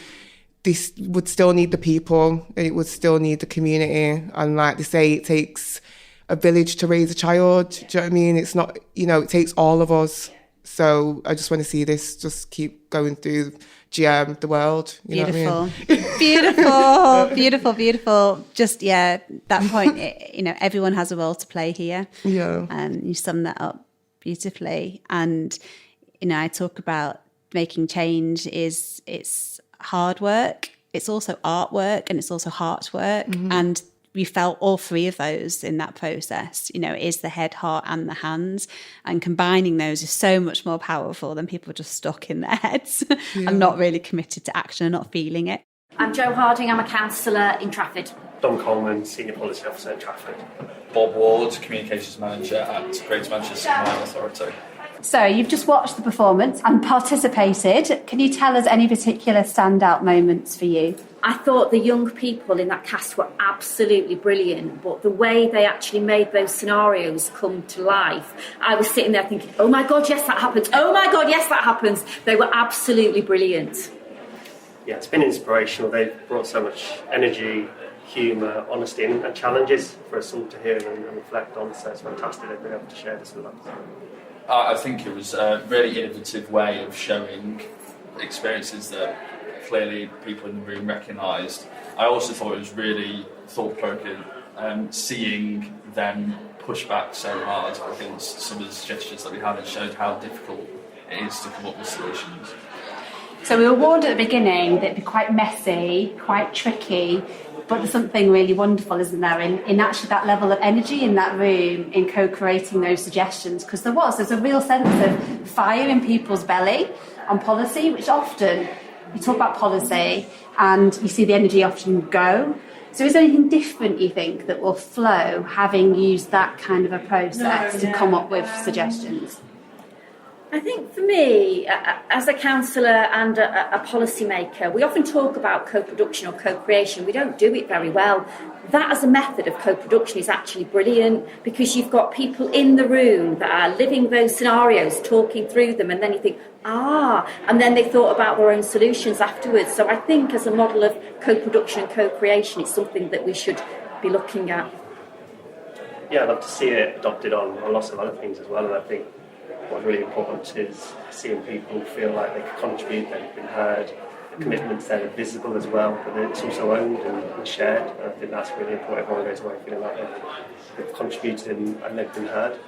this would still need the people, and it would still need the community. And like they say, it takes a village to raise a child. Do you know what I mean? It's not, you know, it takes all of us. So I just want to see this just keep going through GM, the world. You Beautiful. know what I mean? Beautiful, beautiful, beautiful. Just, yeah, that point, you know, everyone has a role to play here. Yeah. And you sum that up beautifully. And, you know, I talk about making change it's hard work. It's also artwork, and it's also heart work. Mm-hmm. And we felt all three of those in that process. You know, it is the head, heart and the hands. And combining those is so much more powerful than people just stuck in their heads and not really committed to action and not feeling it. I'm Jo Harding, I'm a counsellor in Trafford. Don Coleman, Senior Policy Officer at Trafford. Bob Ward, Communications Manager at Greater Manchester Combined Authority. So you've just watched the performance and participated. Can you tell us any particular standout moments for you? I thought the young people in that cast were absolutely brilliant, but the way they actually made those scenarios come to life, I was sitting there thinking, oh my God, yes, that happens. Oh my God, yes, that happens. They were absolutely brilliant. Yeah, it's been inspirational. They've brought so much energy, humour, honesty and challenges for us all to hear and reflect on, so it's fantastic they've been able to share this with us. I think it was a really innovative way of showing experiences that clearly people in the room recognised. I also thought it was really thought-provoking, seeing them push back so hard against some of the suggestions that we had, and showed how difficult it is to come up with solutions. So we were warned at the beginning that it'd be quite messy, quite tricky, but there's something really wonderful, isn't there, in actually that level of energy in that room, in co-creating those suggestions, because there's a real sense of fire in people's belly on policy, which often, you talk about policy and you see the energy often go. So is there anything different, you think, that will flow having used that kind of a process to come up with suggestions? I think for me, as a counsellor and a policymaker, we often talk about co-production or co-creation. We don't do it very well. That as a method of co-production is actually brilliant because you've got people in the room that are living those scenarios, talking through them, and then you think, and then they thought about their own solutions afterwards. So I think as a model of co-production and co-creation, it's something that we should be looking at. Yeah, I'd love to see it adopted on lots of other things as well, and I think what's really important is seeing people feel like they can contribute, they've been heard, the commitments there are visible as well, but it's also owned and shared. And I think that's really important. Everyone goes away feeling like they've contributed and they've been heard.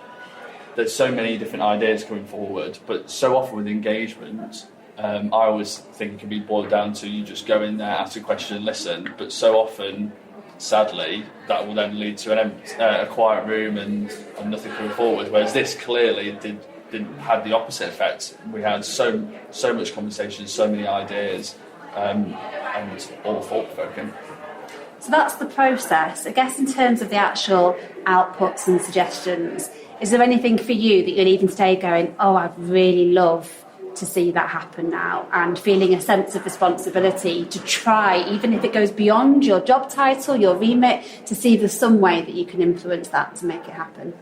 There's so many different ideas coming forward, but so often with engagement, I always think it can be boiled down to you just go in there, ask a question, listen, but so often, sadly, that will then lead to a quiet room and nothing coming forward, whereas this clearly had the opposite effect. We had so much conversation, so many ideas, and all thought-provoking. So that's the process. I guess in terms of the actual outputs and suggestions, is there anything for you that you're leaving today going, I'd really love to see that happen now, and feeling a sense of responsibility to try, even if it goes beyond your job title, your remit, to see if there's some way that you can influence that to make it happen?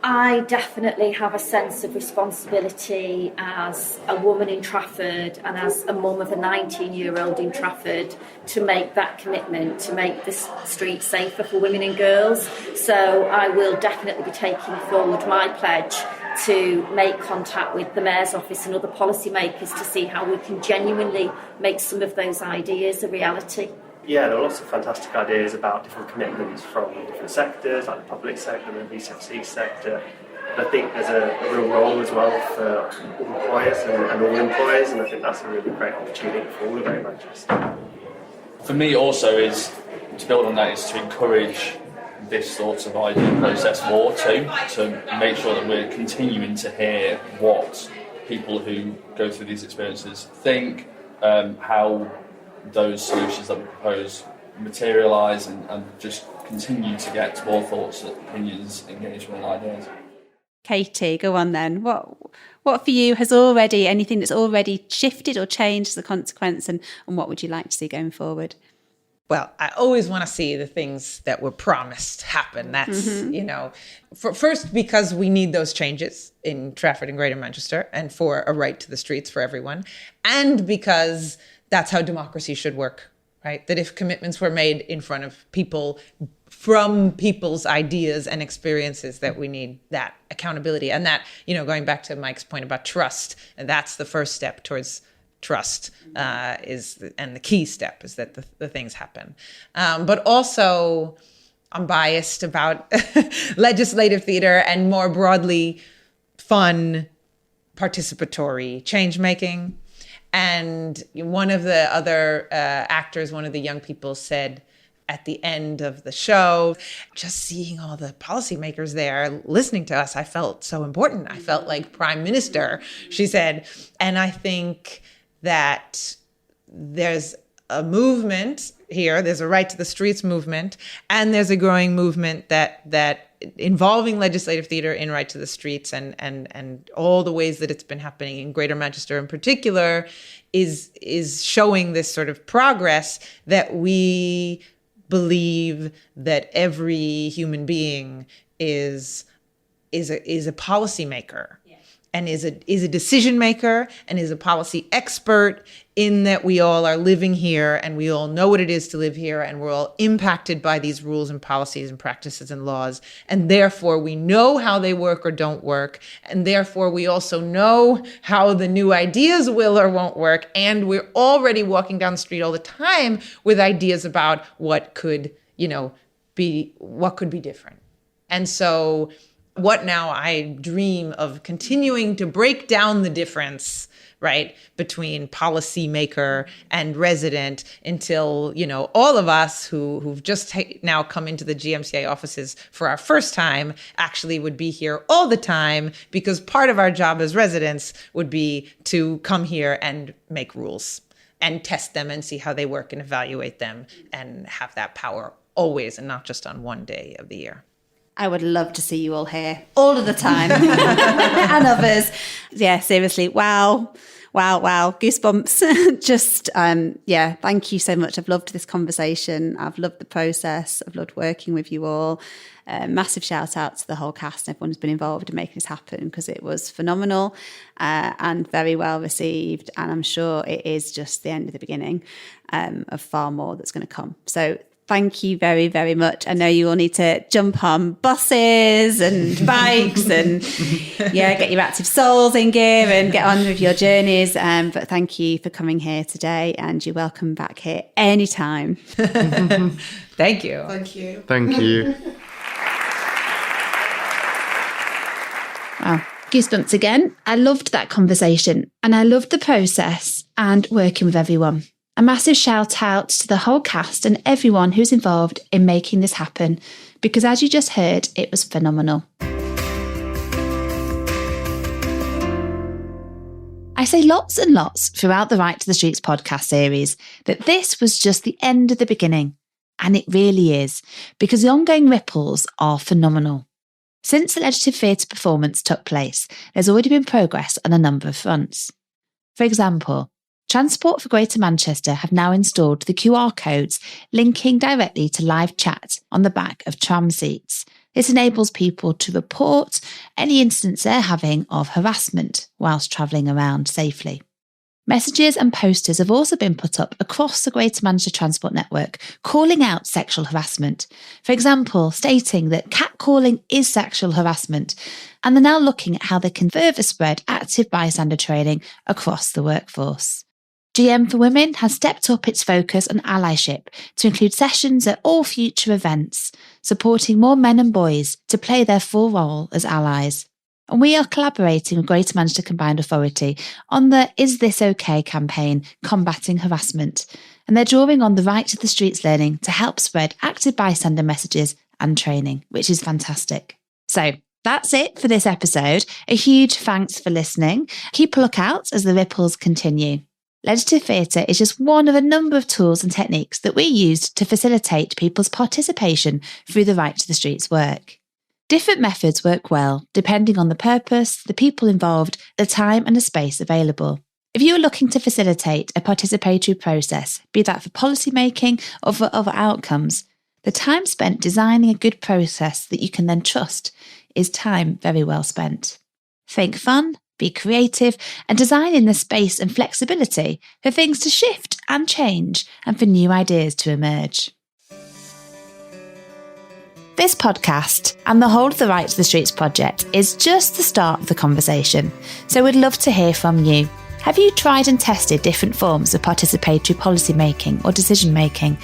I definitely have a sense of responsibility as a woman in Trafford and as a mum of a 19-year-old in Trafford to make that commitment, to make the street safer for women and girls. So I will definitely be taking forward my pledge to make contact with the Mayor's office and other policymakers to see how we can genuinely make some of those ideas a reality. Yeah, there are lots of fantastic ideas about different commitments from different sectors, like the public sector, the BCFC sector. But I think there's a real role as well for employers and all employers, and I think that's a really great opportunity for all of Greater Manchester. For me also is, to build on that, is to encourage this sort of idea process more too, to make sure that we're continuing to hear what people who go through these experiences think, how those solutions that we propose materialise and just continue to get more thoughts, opinions, engagement and ideas. Katie, go on then. What for you has already, anything that's already shifted or changed as a consequence, and what would you like to see going forward? Well, I always want to see the things that were promised happen. That's, first, because we need those changes in Trafford and Greater Manchester and for a right to the streets for everyone. And because that's how democracy should work, right? That if commitments were made in front of people, from people's ideas and experiences, that we need that accountability. And that, going back to Mike's point about trust, and that's the first step towards trust, and the key step is that the things happen. But also, I'm biased about legislative theatre and more broadly, fun, participatory change-making. And one of the other actors, one of the young people said at the end of the show, just seeing all the policymakers there listening to us, I felt so important. I felt like Prime Minister, she said. And I think that there's a movement here, there's a right to the streets movement, and there's a growing movement that involving legislative theatre in right to the streets and all the ways that it's been happening in Greater Manchester in particular is showing this sort of progress that we believe that every human being is a policymaker. And is a decision maker and is a policy expert, in that we all are living here and we all know what it is to live here and we're all impacted by these rules and policies and practices and laws. And therefore we know how they work or don't work. And therefore we also know how the new ideas will or won't work. And we're already walking down the street all the time with ideas about what could, be different. And so what now I dream of continuing to break down the difference, right, between policymaker and resident until, all of us who've just now come into the GMCA offices for our first time actually would be here all the time, because part of our job as residents would be to come here and make rules and test them and see how they work and evaluate them and have that power always and not just on one day of the year. I would love to see you all here all of the time and others. Yeah, seriously. Wow. Goosebumps. Just, thank you so much. I've loved this conversation. I've loved the process. I've loved working with you all. Massive shout out to the whole cast and everyone who's been involved in making this happen, because it was phenomenal and very well received. And I'm sure it is just the end of the beginning of far more that's going to come. So thank you very, very much. I know you all need to jump on buses and bikes and get your active souls in gear and get on with your journeys. But thank you for coming here today, and you're welcome back here anytime. Thank you. Thank you. Thank you. Wow. Goosebumps again. I loved that conversation and I loved the process and working with everyone. A massive shout out to the whole cast and everyone who's involved in making this happen, because as you just heard, it was phenomenal. I say lots and lots throughout the Right to the Streets podcast series that this was just the end of the beginning. And it really is, because the ongoing ripples are phenomenal. Since the legislative theatre performance took place, there's already been progress on a number of fronts. For example, Transport for Greater Manchester have now installed the QR codes linking directly to live chat on the back of tram seats. This enables people to report any incidents they're having of harassment whilst travelling around safely. Messages and posters have also been put up across the Greater Manchester Transport network calling out sexual harassment. For example, stating that catcalling is sexual harassment, and they're now looking at how they can further spread active bystander training across the workforce. GM for Women has stepped up its focus on allyship to include sessions at all future events, supporting more men and boys to play their full role as allies. And we are collaborating with Greater Manchester Combined Authority on the Is This OK campaign combating harassment. And they're drawing on the Right to the Streets learning to help spread active bystander messages and training, which is fantastic. So that's it for this episode. A huge thanks for listening. Keep a lookout as the ripples continue. Legislative theatre is just one of a number of tools and techniques that we used to facilitate people's participation through the Right to the Streets work. Different methods work well, depending on the purpose, the people involved, the time and the space available. If you are looking to facilitate a participatory process, be that for policy making or for other outcomes, the time spent designing a good process that you can then trust is time very well spent. Think fun, be creative, and design in the space and flexibility for things to shift and change and for new ideas to emerge. This podcast and the whole of the Right to the Streets project is just the start of the conversation, so we'd love to hear from you. Have you tried and tested different forms of participatory policy making or decision making?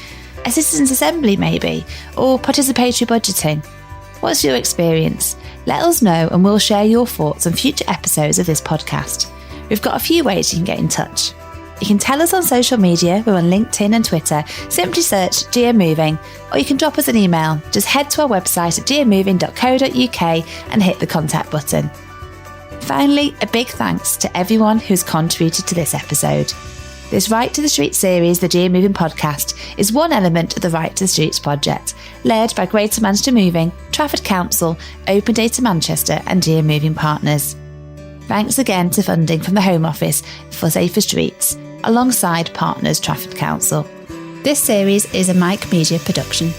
A citizens' assembly maybe, or participatory budgeting? What's your experience? Let us know and we'll share your thoughts on future episodes of this podcast. We've got a few ways you can get in touch. You can tell us on social media, we're on LinkedIn and Twitter, simply search GM Moving, or you can drop us an email. Just head to our website at gmmoving.co.uk and hit the contact button. Finally, a big thanks to everyone who's contributed to this episode. This Right to the Streets series, the GM Moving podcast, is one element of the Right to the Streets project, led by Greater Manchester Moving, Trafford Council, Open Data Manchester and GM Moving partners. Thanks again to funding from the Home Office for Safer Streets, alongside partners Trafford Council. This series is a Mike Media production.